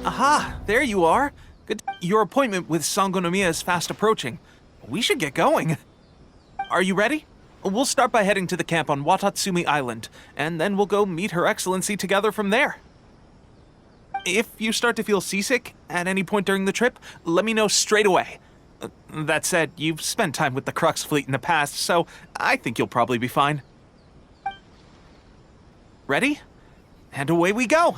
Aha, there you are. Good. Your appointment with Sangonomiya is fast approaching. We should get going. Are you ready? We'll start by heading to the camp on Watatsumi Island, and then we'll go meet Her Excellency together from there. If you start to feel seasick at any point during the trip, let me know straight away. That said, you've spent time with the Crux fleet in the past, so I think you'll probably be fine. Ready? And away we go!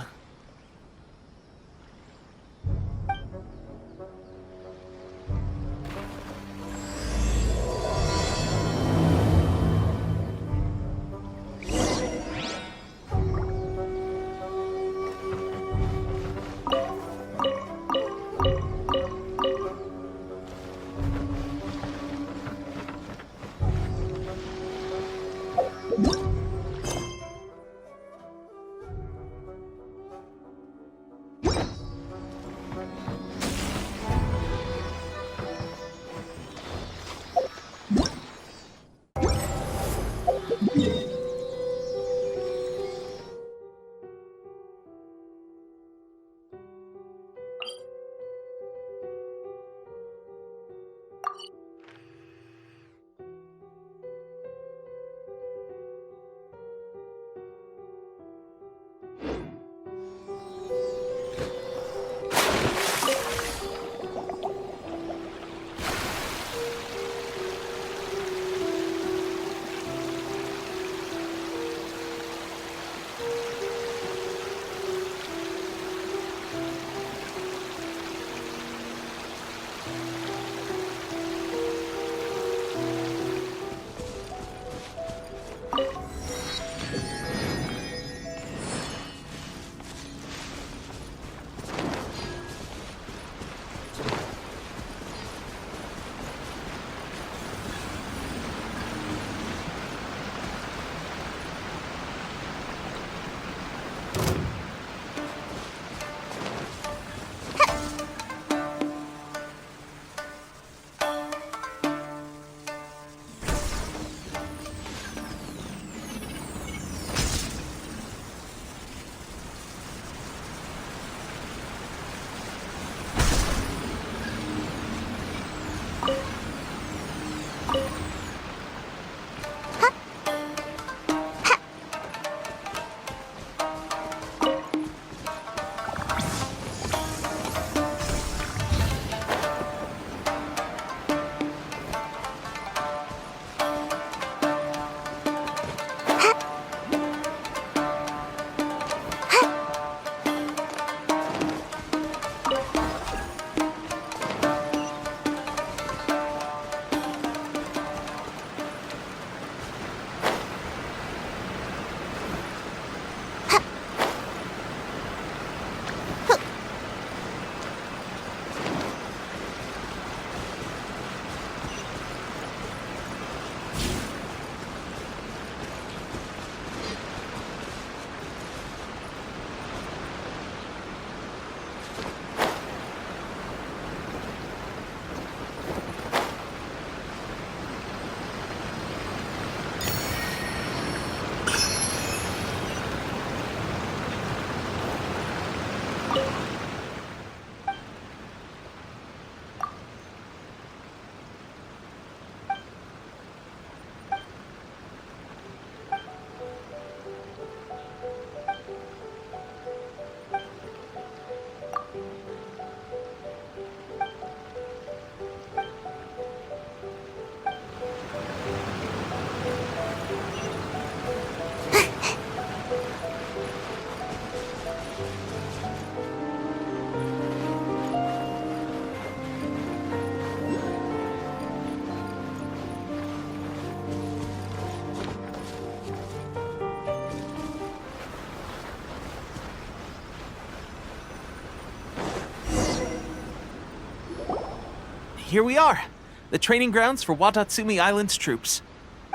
Here we are, the training grounds for Watatsumi Island's troops.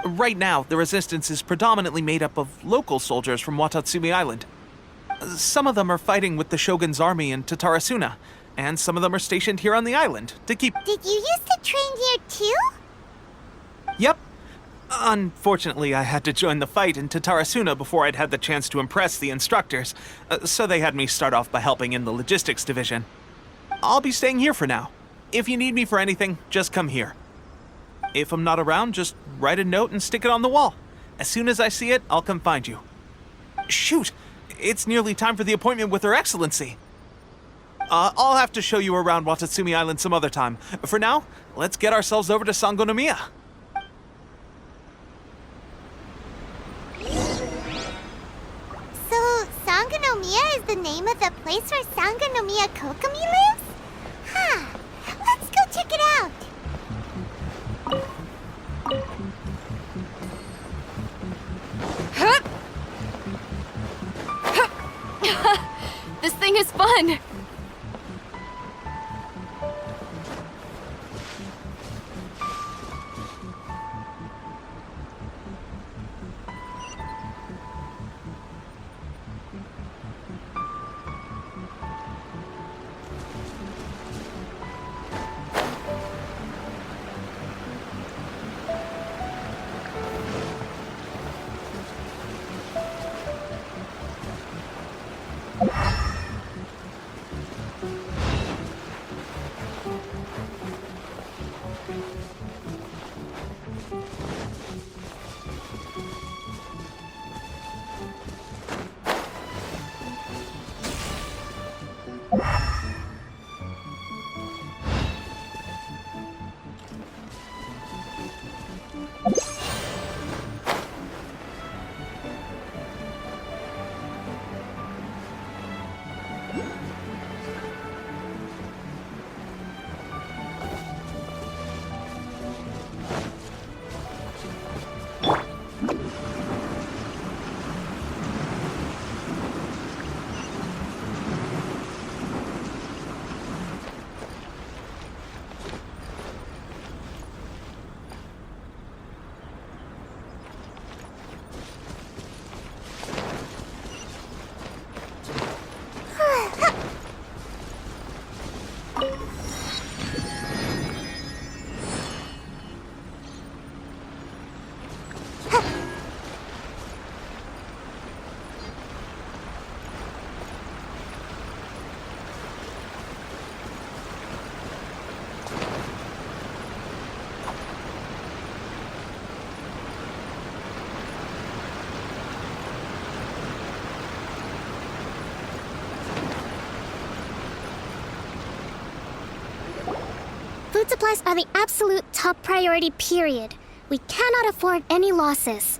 Right now, the resistance is predominantly made up of local soldiers from Watatsumi Island. Some of them are fighting with the Shogun's army in Tatarasuna, and some of them are stationed here on the island to keep... Did you used to train here too? Yep. Unfortunately, I had to join the fight in Tatarasuna before I'd had the chance to impress the instructors, so they had me start off by helping in the logistics division. I'll be staying here for now. If you need me for anything, just come here. If I'm not around, just write a note and stick it on the wall. As soon as I see it, I'll come find you. Shoot! It's nearly time for the appointment with Her Excellency. I'll have to show you around Watatsumi Island some other time. For now, let's get ourselves over to Sangonomiya. So, Sangonomiya is the name of the place where Sangonomiya Kokomi lives? Huh. Let's go check it out. This thing is fun! Food supplies are the absolute top priority, period. We cannot afford any losses.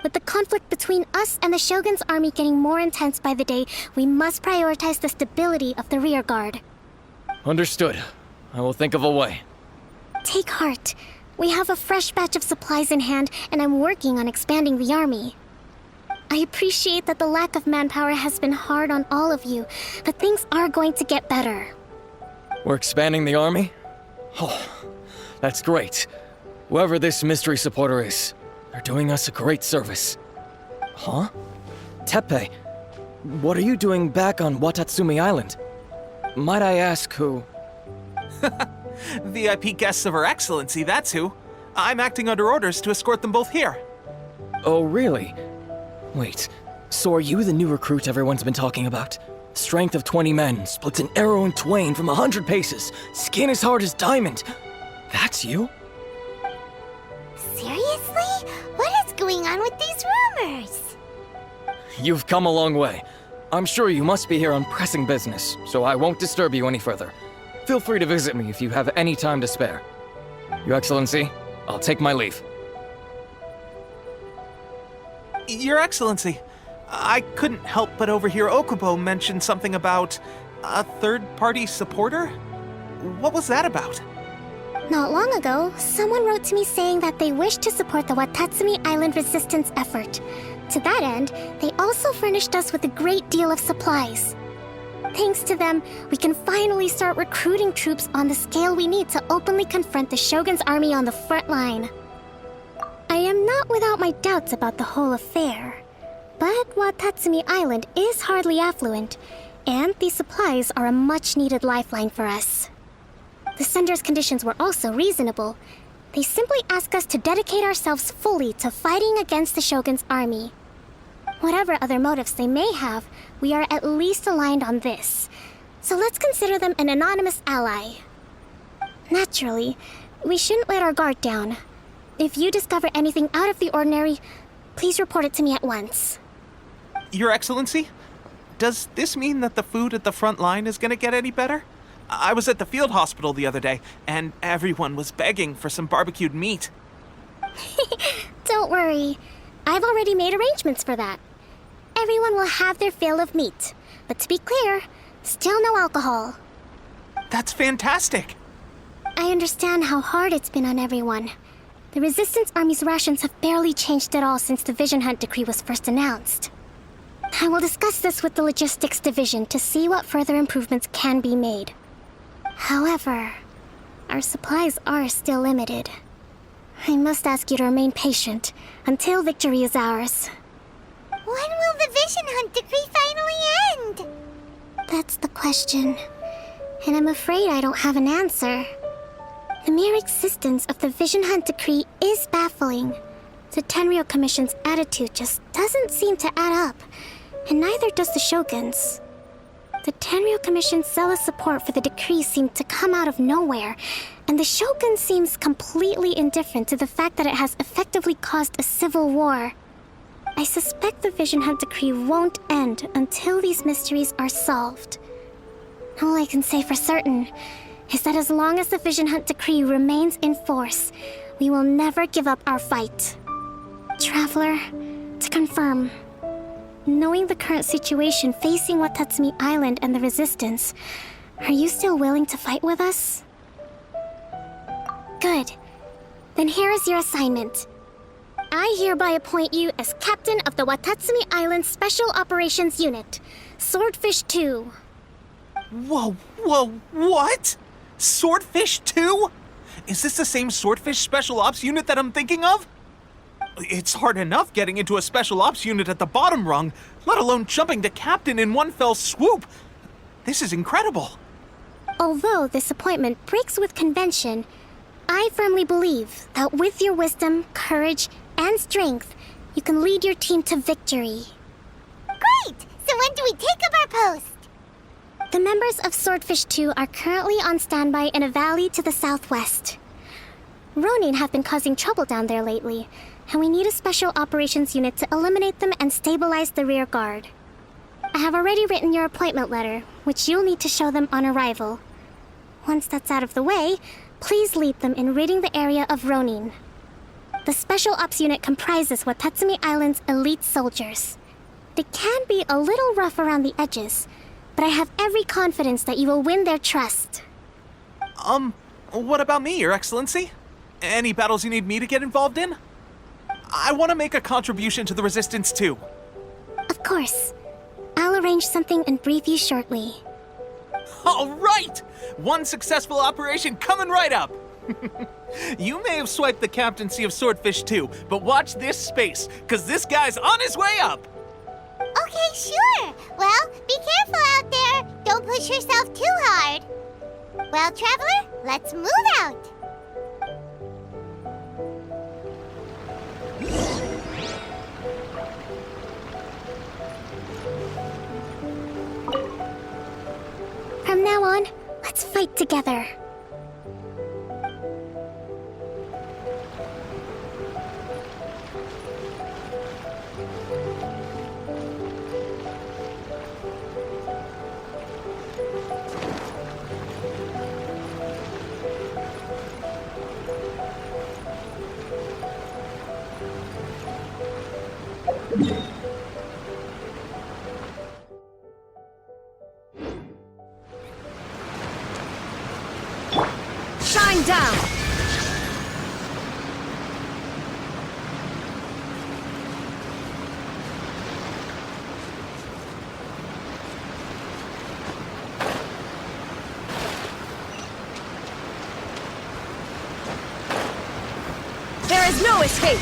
With the conflict between us and the Shogun's army getting more intense by the day, we must prioritize the stability of the rear guard. Understood. I will think of a way. Take heart. We have a fresh batch of supplies in hand, and I'm working on expanding the army. I appreciate that the lack of manpower has been hard on all of you, but things are going to get better. We're expanding the army? Oh, that's great. Whoever this mystery supporter is, they're doing us a great service. Huh? Teppei, what are you doing back on Watatsumi Island? Might I ask who? VIP guests of Her Excellency, that's who. I'm acting under orders to escort them both here. Oh, really? Wait, so are you the new recruit everyone's been talking about? Strength of 20 men, splits an arrow in twain from 100 paces, skin as hard as diamond. That's you? Seriously? What is going on with these rumors? You've come a long way. I'm sure you must be here on pressing business, so I won't disturb you any further. Feel free to visit me if you have any time to spare. Your Excellency, I'll take my leave. Your Excellency, I couldn't help but overhear Okubo mention something about a third-party supporter? What was that about? Not long ago, someone wrote to me saying that they wish to support the Watatsumi Island resistance effort. To that end, they also furnished us with a great deal of supplies. Thanks to them, we can finally start recruiting troops on the scale we need to openly confront the Shogun's army on the front line. I am not without my doubts about the whole affair. But Watatsumi Island is hardly affluent, and these supplies are a much-needed lifeline for us. The sender's conditions were also reasonable. They simply ask us to dedicate ourselves fully to fighting against the Shogun's army. Whatever other motives they may have, we are at least aligned on this. So let's consider them an anonymous ally. Naturally, we shouldn't let our guard down. If you discover anything out of the ordinary, please report it to me at once. Your Excellency, does this mean that the food at the front line is gonna get any better? I was at the field hospital the other day, and everyone was begging for some barbecued meat. Don't worry. I've already made arrangements for that. Everyone will have their fill of meat. But to be clear, still no alcohol. That's fantastic! I understand how hard it's been on everyone. The Resistance Army's rations have barely changed at all since the Vision Hunt decree was first announced. I will discuss this with the Logistics Division to see what further improvements can be made. However, our supplies are still limited. I must ask you to remain patient until victory is ours. When will the Vision Hunt decree finally end? That's the question, and I'm afraid I don't have an answer. The mere existence of the Vision Hunt decree is baffling. The Tenryou Commission's attitude just doesn't seem to add up, and neither does the Shogun's. The Tenryou Commission's zealous support for the decree seemed to come out of nowhere, and the Shogun seems completely indifferent to the fact that it has effectively caused a civil war. I suspect the Vision Hunt decree won't end until these mysteries are solved. All I can say for certain is that as long as the Vision Hunt decree remains in force, we will never give up our fight. Traveler, to confirm, knowing the current situation facing Watatsumi Island and the Resistance, are you still willing to fight with us? Good. Then here is your assignment. I hereby appoint you as captain of the Watatsumi Island Special Operations Unit, Swordfish 2. Whoa, what? Swordfish 2? Is this the same Swordfish Special Ops unit that I'm thinking of? It's hard enough getting into a Special Ops unit at the bottom rung, let alone jumping to captain in one fell swoop. This is incredible. Although this appointment breaks with convention, I firmly believe that with your wisdom, courage, and strength, you can lead your team to victory. Great! So when do we take up our post? The members of Swordfish 2 are currently on standby in a valley to the southwest. Ronin have been causing trouble down there lately, and we need a special operations unit to eliminate them and stabilize the rear guard. I have already written your appointment letter, which you'll need to show them on arrival. Once that's out of the way, please lead them in ridding the area of Ronin. The Special Ops unit comprises Watatsumi Island's elite soldiers. They can be a little rough around the edges, but I have every confidence that you will win their trust. What about me, Your Excellency? Any battles you need me to get involved in? I want to make a contribution to the Resistance too. Of course. I'll arrange something and brief you shortly. All right! One successful operation coming right up! You may have swiped the captaincy of Swordfish 2, but watch this space, because this guy's on his way up! Okay, sure. Well, be careful out there. Don't push yourself too hard. Well, Traveler, let's move out. From now on, let's fight together. Shine down! There is no escape!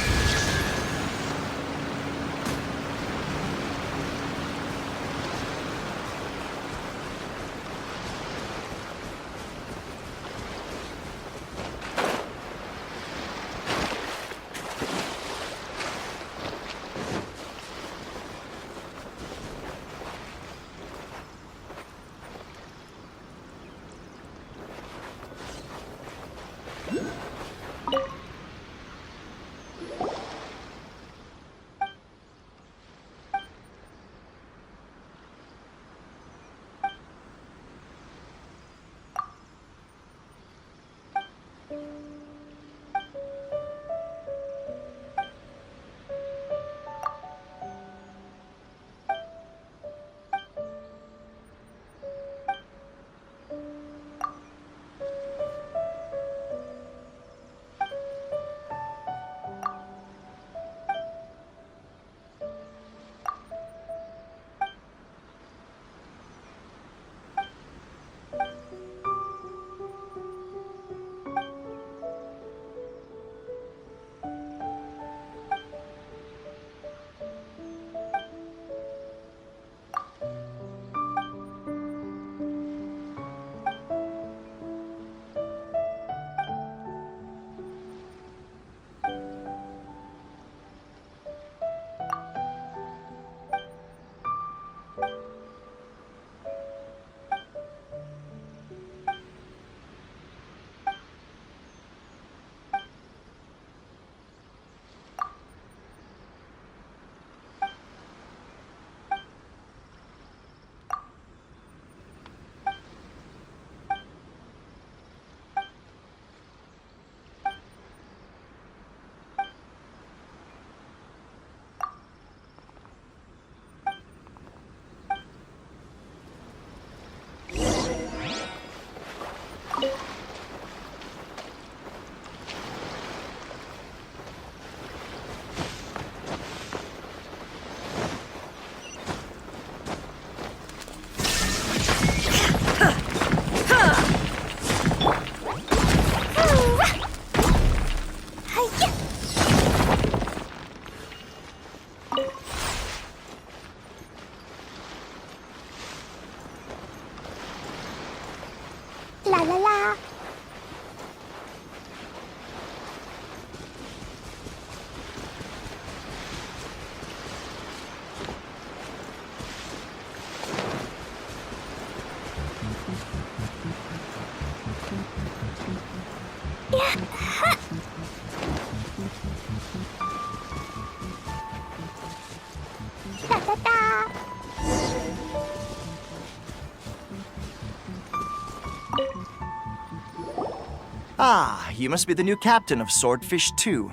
Ah, you must be the new captain of Swordfish 2.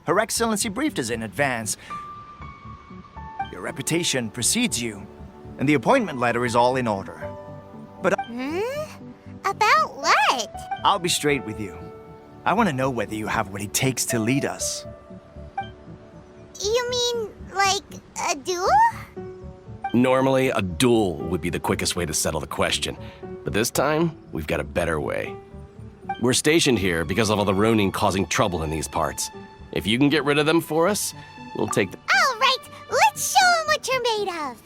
Her Excellency briefed us in advance. Your reputation precedes you, and the appointment letter is all in order. But About what? I'll be straight with you. I want to know whether you have what it takes to lead us. You mean, like, a duel? Normally, a duel would be the quickest way to settle the question, but this time, we've got a better way. We're stationed here because of all the Ronin causing trouble in these parts. If you can get rid of them for us, we'll take the— All right, let's show them what you're made of.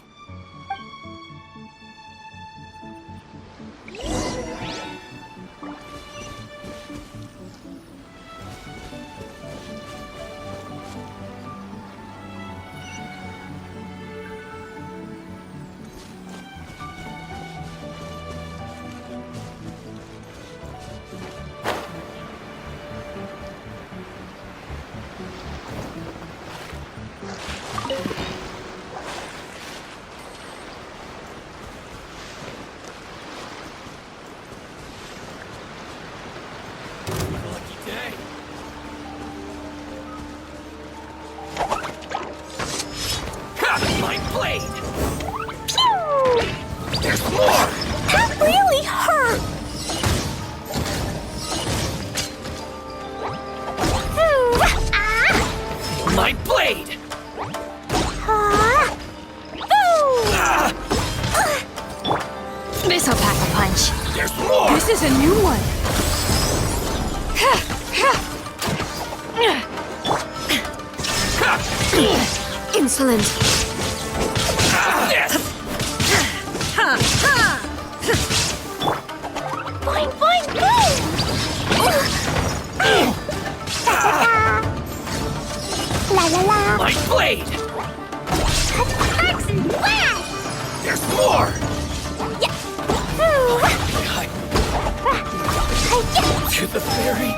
My blade! There's more! That really hurt! My blade! This'll pack a punch. There's more! This is a new one. Insolent. Yes! Boing, boing, boing! La la la. My blade! Axe and blast! There's more! To the ferry!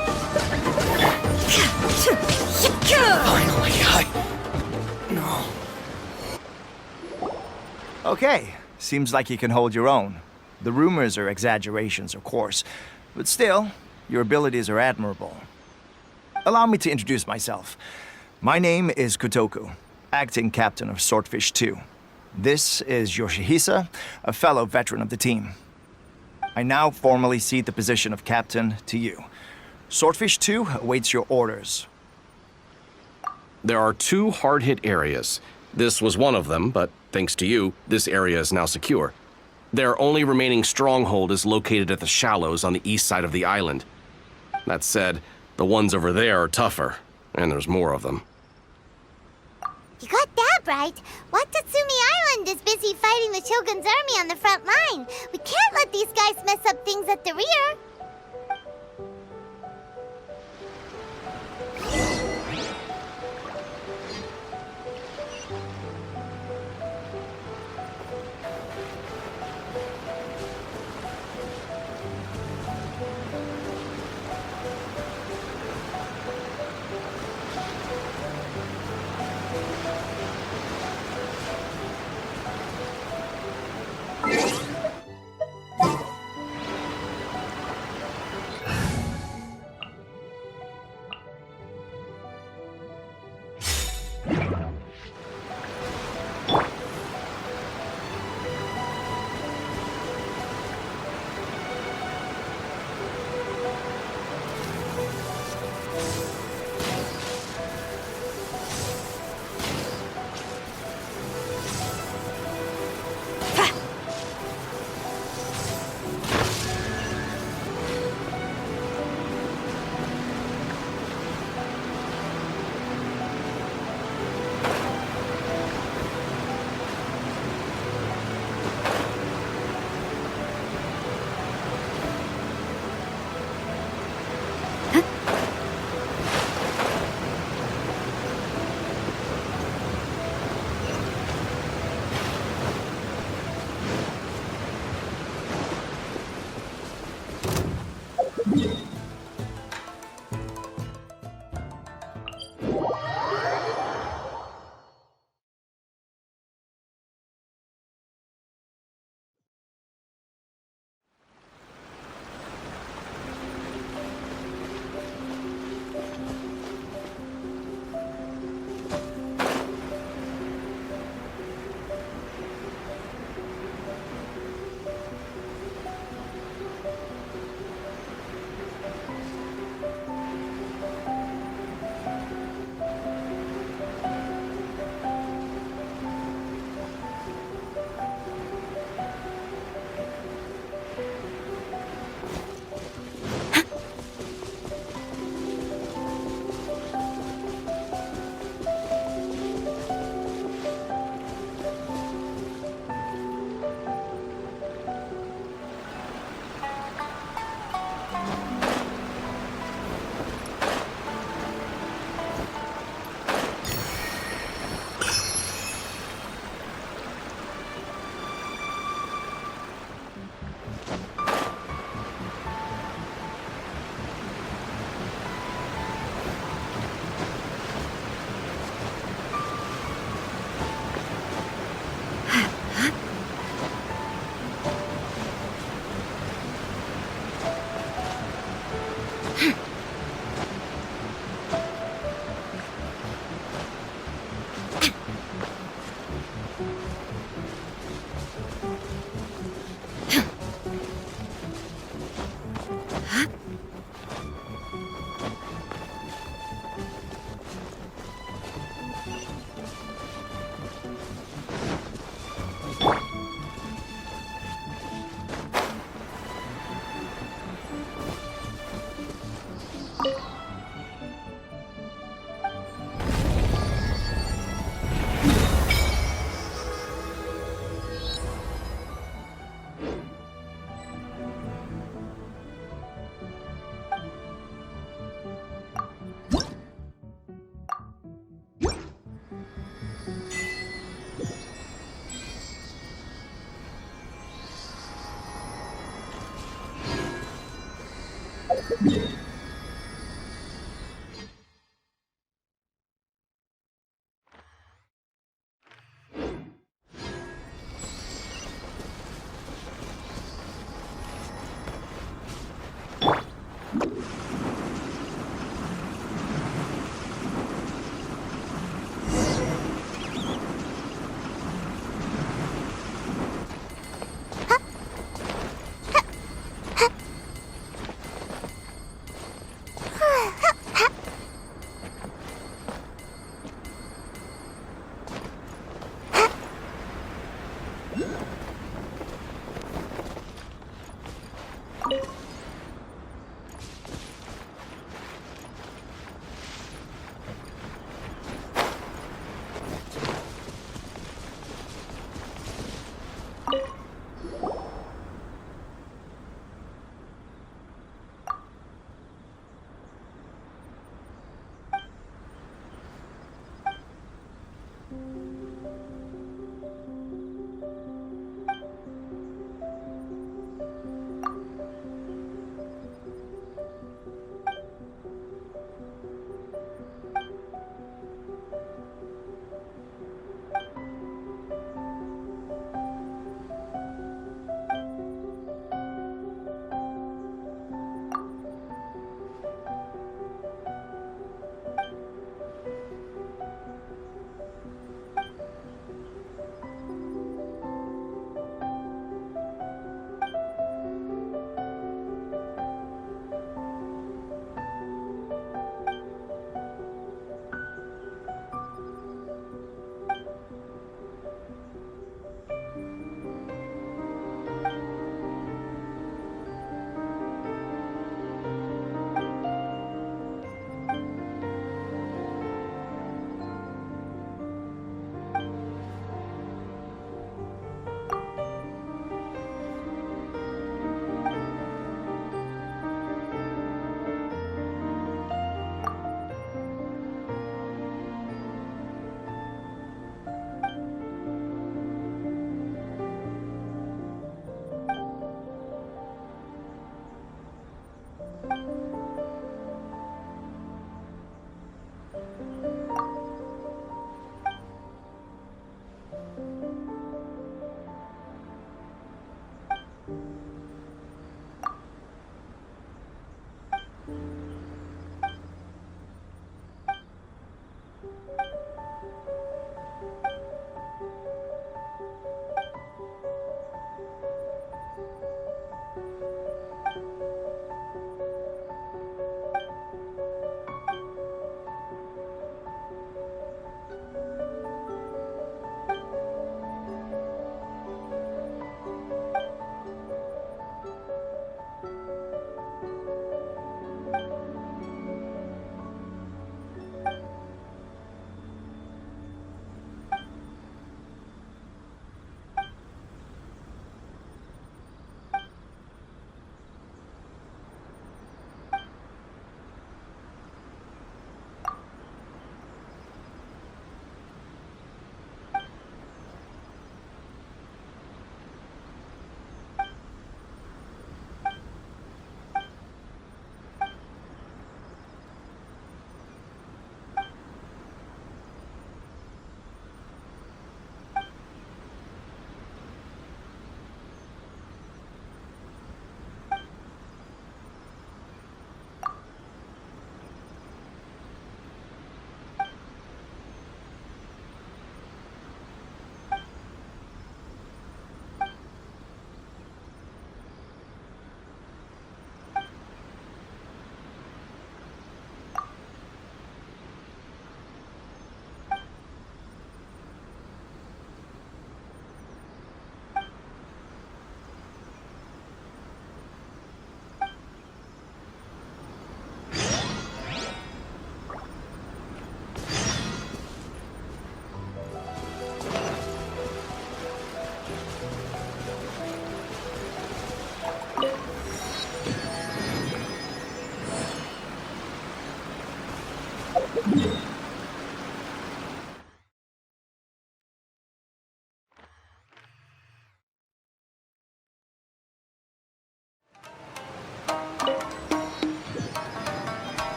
Finally, No. Okay, seems like you can hold your own. The rumors are exaggerations, of course, but still, your abilities are admirable. Allow me to introduce myself. My name is Kotoku, acting captain of Swordfish 2. This is Yoshihisa, a fellow veteran of the team. I now formally cede the position of captain to you. Swordfish 2 awaits your orders. There are 2 hard-hit areas. This was one of them, but thanks to you, this area is now secure. Their only remaining stronghold is located at the shallows on the east side of the island. That said, the ones over there are tougher, and there's more of them. You got that right. Watatsumi Island is busy fighting the Shogun's army on the front line. We can't let these guys mess up things at the rear.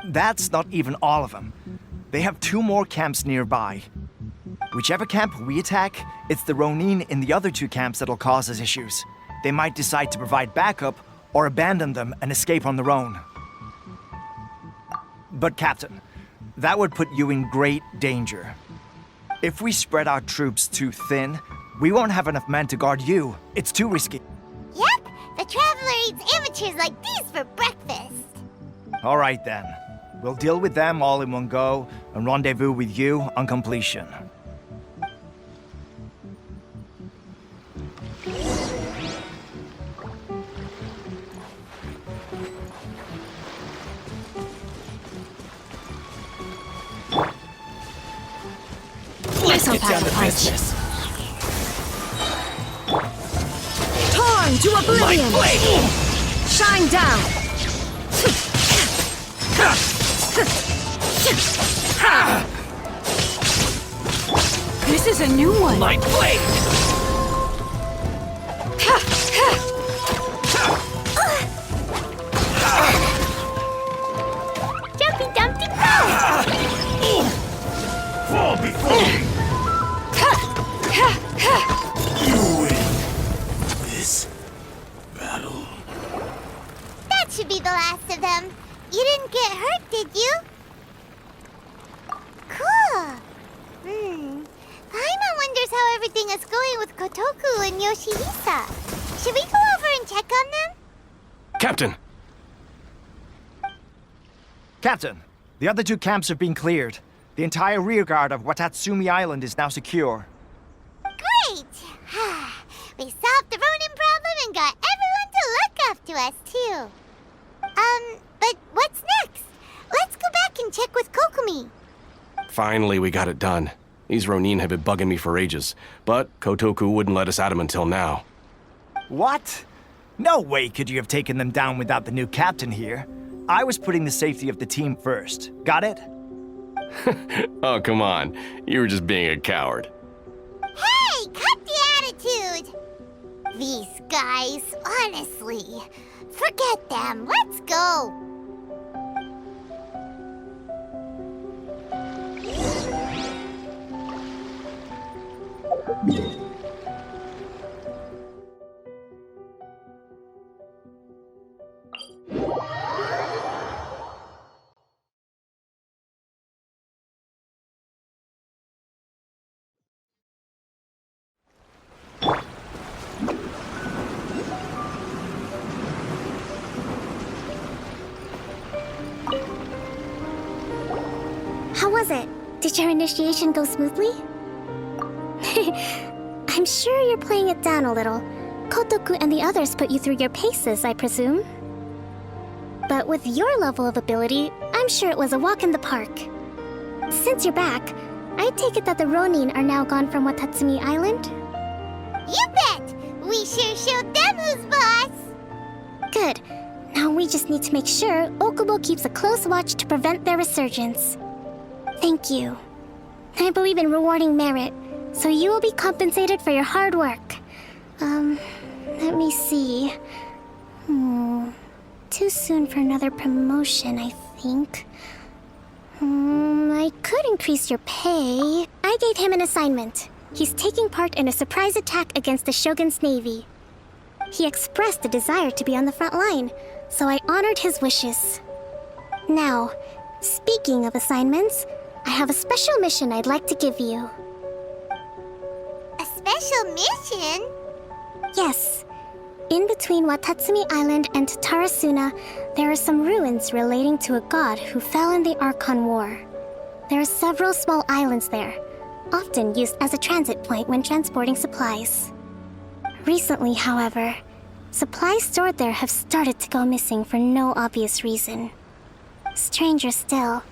That's not even all of them. They have 2 more camps nearby. Whichever camp we attack, it's the Ronin in the other 2 camps that'll cause us issues. They might decide to provide backup or abandon them and escape on their own. But Captain, that would put you in great danger. If we spread our troops too thin, we won't have enough men to guard you. It's too risky. Yep, the Traveler eats amateurs like these for breakfast. All right then. We'll deal with them all in one go and rendezvous with you on completion. Let's get down to business. Torn to oblivion. Shine down. This is a new one. Light blade! Jumpy Dumpty Go! Fall before me! You win this battle. That should be the last of them. You didn't get hurt, did you? Cool. Paimon wonders how everything is going with Kotoku and Yoshihisa. Should we go over and check on them? Captain! Captain, the other 2 camps have been cleared. The entire rearguard of Watatsumi Island is now secure. Great! We solved the Ronin problem and got everyone to look after us, too. But what's next? Let's go back and check with Kokumi. Finally, we got it done. These Ronin have been bugging me for ages, but Kotoku wouldn't let us at them until now. What? No way could you have taken them down without the new captain here. I was putting the safety of the team first. Got it? Oh, come on. You were just being a coward. Hey, cut the attitude! These guys, honestly. Forget them. Let's go. How was it? Did your initiation go smoothly? I'm sure you're playing it down a little. Kotoku and the others put you through your paces, I presume. But with your level of ability, I'm sure it was a walk in the park. Since you're back, I take it that the Ronin are now gone from Watatsumi Island? You bet! We sure showed them who's boss! Good. Now we just need to make sure Okubo keeps a close watch to prevent their resurgence. Thank you. I believe in rewarding merit, so you will be compensated for your hard work. Let me see. Too soon for another promotion, I think. I could increase your pay. I gave him an assignment. He's taking part in a surprise attack against the Shogun's navy. He expressed a desire to be on the front line, so I honored his wishes. Now, speaking of assignments, I have a special mission I'd like to give you. A special mission? Yes. In between Watatsumi Island and Tarasuna, there are some ruins relating to a god who fell in the Archon War. There are several small islands there, often used as a transit point when transporting supplies. Recently, however, supplies stored there have started to go missing for no obvious reason. Stranger still,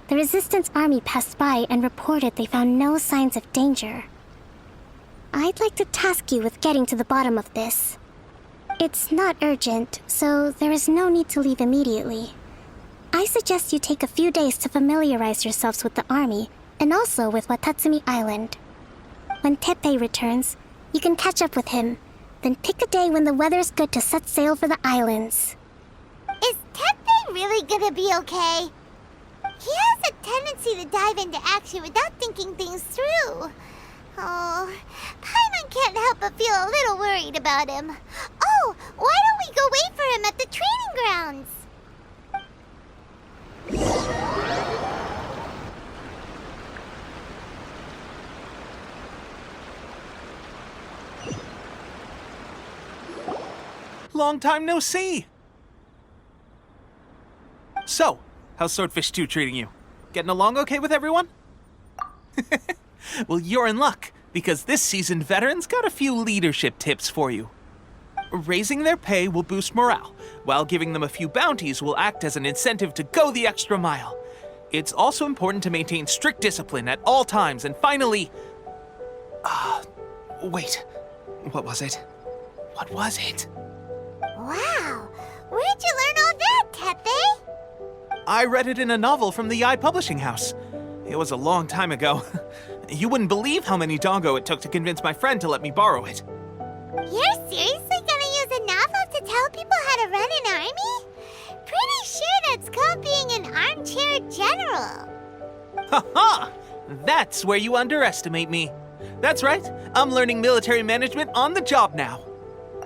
the Resistance army passed by and reported they found no signs of danger. I'd like to task you with getting to the bottom of this. It's not urgent, so there is no need to leave immediately. I suggest you take a few days to familiarize yourselves with the army, and also with Watatsumi Island. When Teppei returns, you can catch up with him, then pick a day when the weather's good to set sail for the islands. Is Teppei really gonna be okay? He has a tendency to dive into action without thinking things through. Oh, Paimon can't help but feel a little worried about him. Oh, why don't we go wait for him at the training grounds? Long time no see! So, how's Swordfish 2 treating you? Getting along okay with everyone? Well, you're in luck, because this seasoned veteran's got a few leadership tips for you. Raising their pay will boost morale, while giving them a few bounties will act as an incentive to go the extra mile. It's also important to maintain strict discipline at all times, and finally... wait. What was it? What was it? Wow, where'd you learn all that, Tepe? I read it in a novel from the Eye Publishing House. It was a long time ago. You wouldn't believe how many doggo it took to convince my friend to let me borrow it. You're seriously gonna use a novel to tell people how to run an army? Pretty sure that's called being an armchair general. Ha-ha! That's where you underestimate me. That's right, I'm learning military management on the job now.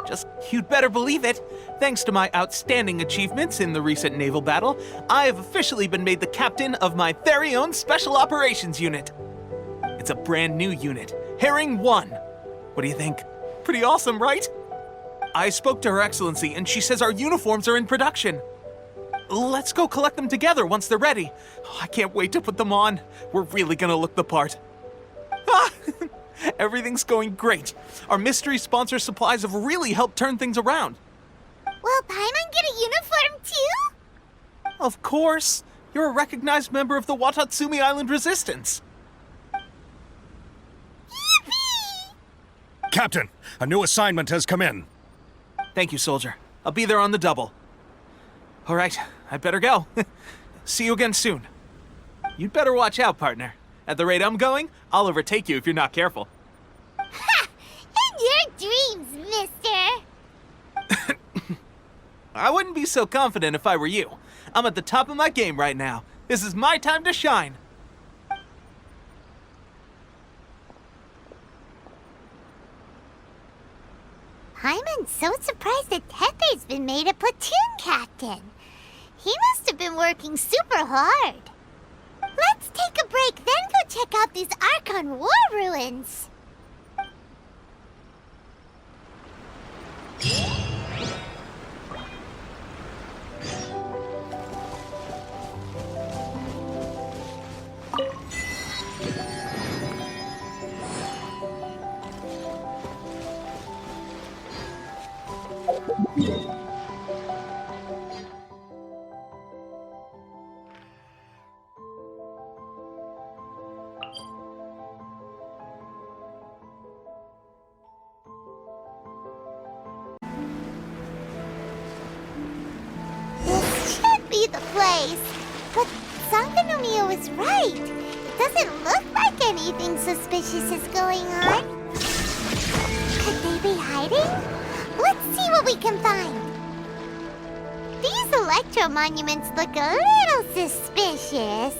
Just, you'd better believe it. Thanks to my outstanding achievements in the recent naval battle, I have officially been made the captain of my very own Special Operations Unit. It's a brand new unit, Herring 1. What do you think? Pretty awesome, right? I spoke to Her Excellency, and she says our uniforms are in production. Let's go collect them together once they're ready. Oh, I can't wait to put them on. We're really gonna look the part. Ah! Everything's going great. Our mystery sponsor supplies have really helped turn things around. Will Paimon get a uniform too? Of course. You're a recognized member of the Watatsumi Island Resistance. Yippee! Captain, a new assignment has come in. Thank you, soldier. I'll be there on the double. All right, I'd better go. See you again soon. You'd better watch out, partner. At the rate I'm going, I'll overtake you if you're not careful. Ha! In your dreams, mister! I wouldn't be so confident if I were you. I'm at the top of my game right now. This is my time to shine. Paimon's so surprised that Tepe's been made a platoon captain. He must have been working super hard. Let's take a break, then go check out these Archon War ruins. The place. But Sangonomiya was right. It doesn't look like anything suspicious is going on. Could they be hiding? Let's see what we can find. These electro monuments look a little suspicious.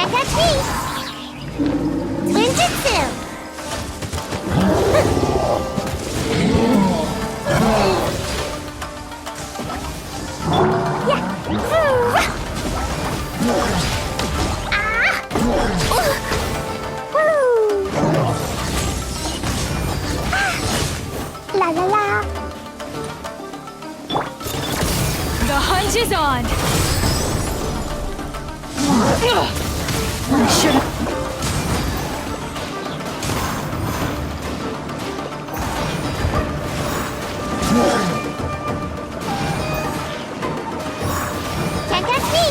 Can't catch me! Twinjutsu! La la la. The hunt is on. I should have. Can't catch me!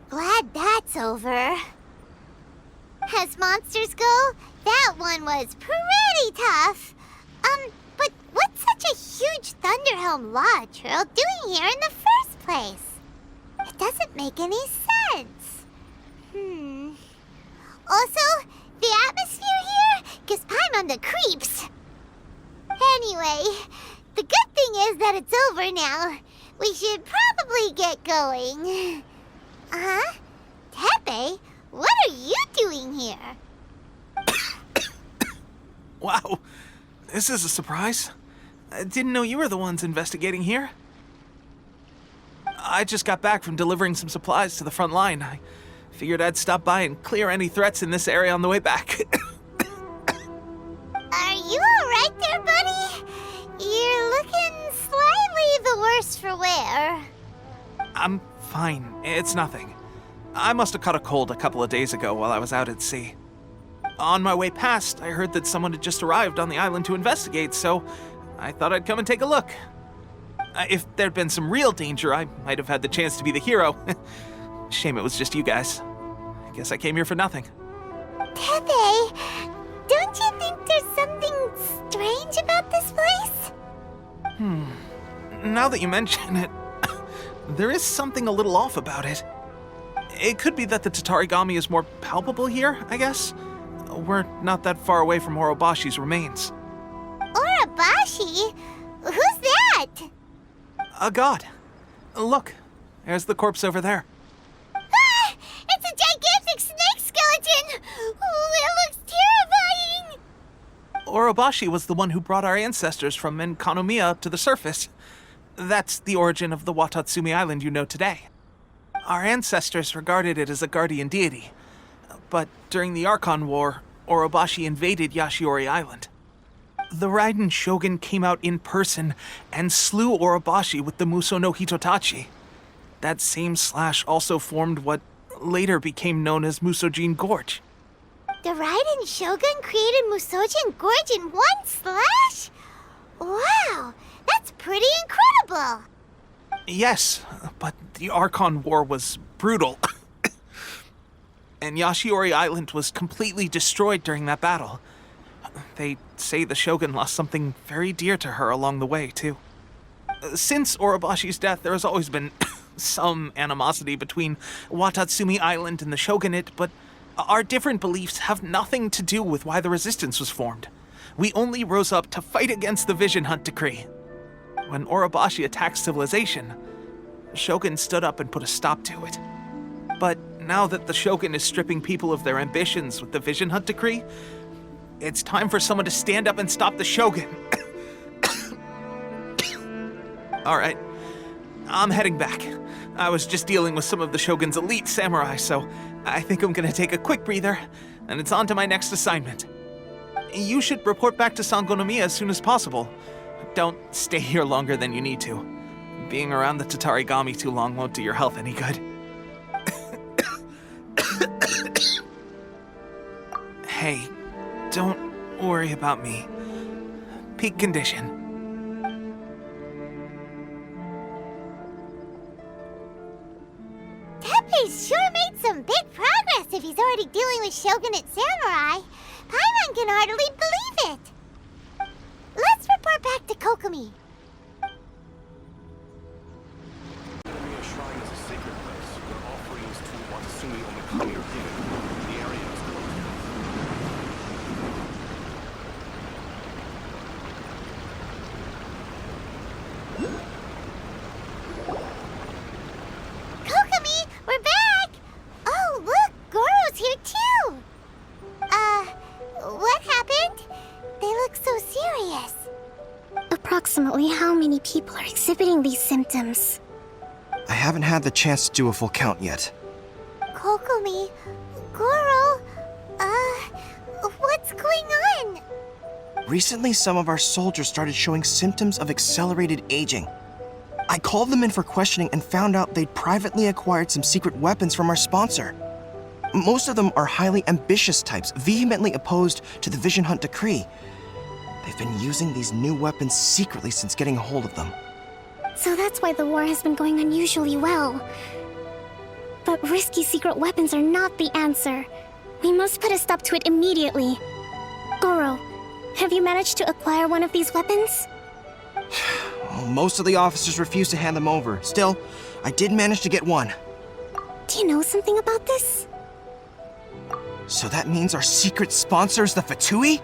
Glad that's over. As monsters go, that one was pretty tough. But what's such a huge Thunderhelm Lodge Earl doing here in the first place? It doesn't make any sense. Also, the atmosphere here gives Paimon the creeps. Anyway, the good thing is that it's over now. We should probably get going. Tepe, what are you doing here? Wow, this is a surprise. I didn't know you were the ones investigating here. I just got back from delivering some supplies to the front line. I figured I'd stop by and clear any threats in this area on the way back. Are you alright there, buddy? You're looking slightly the worse for wear. I'm fine. It's nothing. I must have caught a cold a couple of days ago while I was out at sea. On my way past, I heard that someone had just arrived on the island to investigate, so I thought I'd come and take a look. If there'd been some real danger, I might have had the chance to be the hero. Shame it was just you guys. I guess I came here for nothing. Tepe, don't you think there's something strange about this place? Now that you mention it, there is something a little off about it. It could be that the Tatarigami is more palpable here, I guess. We're not that far away from Orobashi's remains. Orobashi? Who's that? A god. Look, there's the corpse over there. Ah! It's a gigantic snake skeleton! Oh, it looks terrifying! Orobashi was the one who brought our ancestors from Enkanomiya up to the surface. That's the origin of the Watatsumi Island you know today. Our ancestors regarded it as a guardian deity. But during the Archon War, Orobashi invaded Yashiori Island. The Raiden Shogun came out in person and slew Orobashi with the Muso no Hitotachi. That same slash also formed what later became known as Musojin Gorge. The Raiden Shogun created Musojin Gorge in one slash? Wow, that's pretty incredible! Yes, but the Archon War was brutal. And Yashiori Island was completely destroyed during that battle. They say the Shogun lost something very dear to her along the way, too. Since Orobashi's death, there has always been some animosity between Watatsumi Island and the Shogunate, but our different beliefs have nothing to do with why the resistance was formed. We only rose up to fight against the Vision Hunt Decree. When Orobashi attacked civilization, the Shogun stood up and put a stop to it. But now that the Shogun is stripping people of their ambitions with the Vision Hunt Decree, it's time for someone to stand up and stop the Shogun. All right, I'm heading back. I was just dealing with some of the Shogun's elite samurai, so I think I'm gonna take a quick breather, and it's on to my next assignment. You should report back to Sangonomiya as soon as possible. Don't stay here longer than you need to. Being around the Tatarigami too long won't do your health any good. Hey, don't worry about me. Peak condition. Tepe's sure made some big progress if he's already dealing with Shogunate samurai. Paimon can hardly believe Kokomi. Kokomi Shrine is a sacred place where offerings to Watatsumi Omikami are given. The area is closed. Kokomi, we're back! Oh, look, Goro's here too! What happened? They look so serious. Approximately how many people are exhibiting these symptoms? I haven't had the chance to do a full count yet. Kokomi, Goro, what's going on? Recently, some of our soldiers started showing symptoms of accelerated aging. I called them in for questioning and found out they'd privately acquired some secret weapons from our sponsor. Most of them are highly ambitious types, vehemently opposed to the Vision Hunt decree. They've been using these new weapons secretly since getting a hold of them. So that's why the war has been going unusually well. But risky secret weapons are not the answer. We must put a stop to it immediately. Goro, have you managed to acquire one of these weapons? Well, most of the officers refuse to hand them over. Still, I did manage to get one. Do you know something about this? So that means our secret sponsor is the Fatui?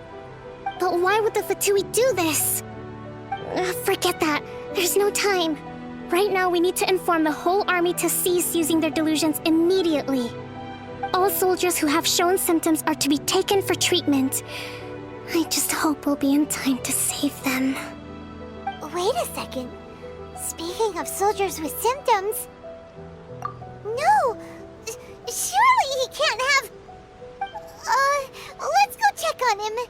But why would the Fatui do this? Forget that. There's no time. Right now, we need to inform the whole army to cease using their delusions immediately. All soldiers who have shown symptoms are to be taken for treatment. I just hope we'll be in time to save them. Wait a second. Speaking of soldiers with symptoms... No! Surely he can't have... let's go check on him.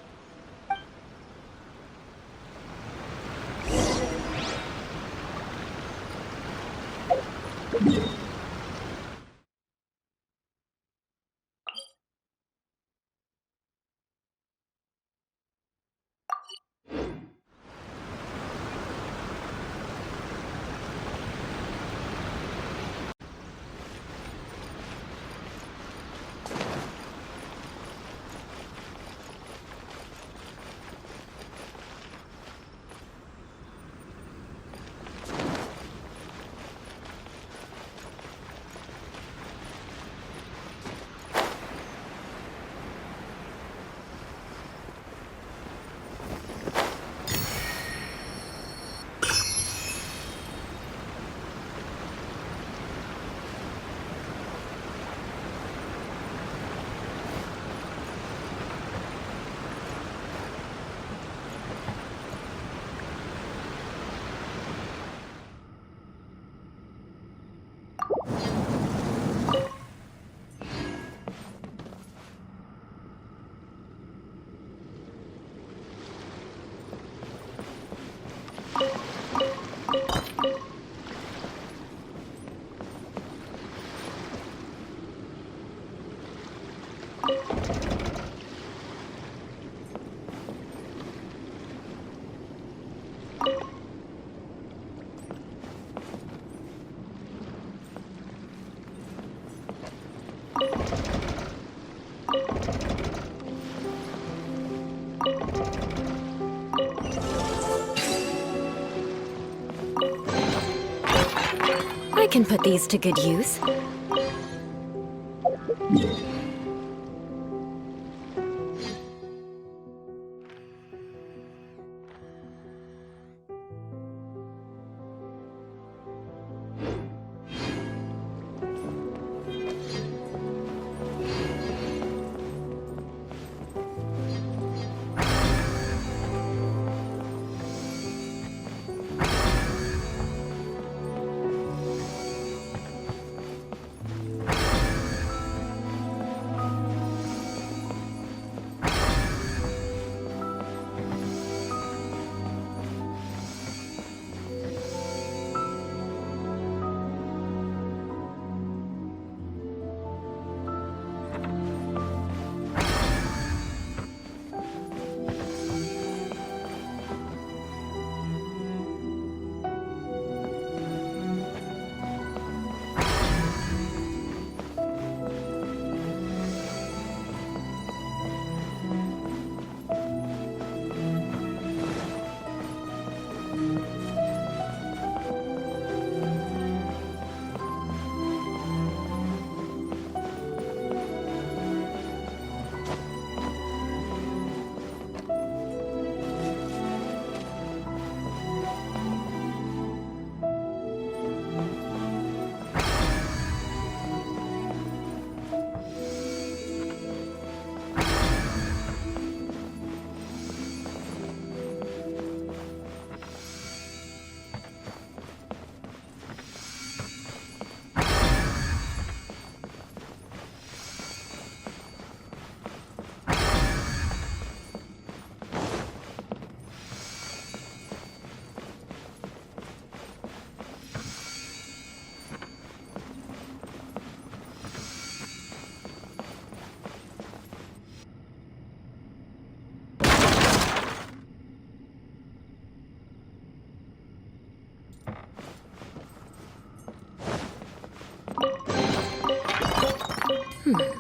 I can put these to good use.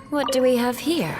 What do we have here?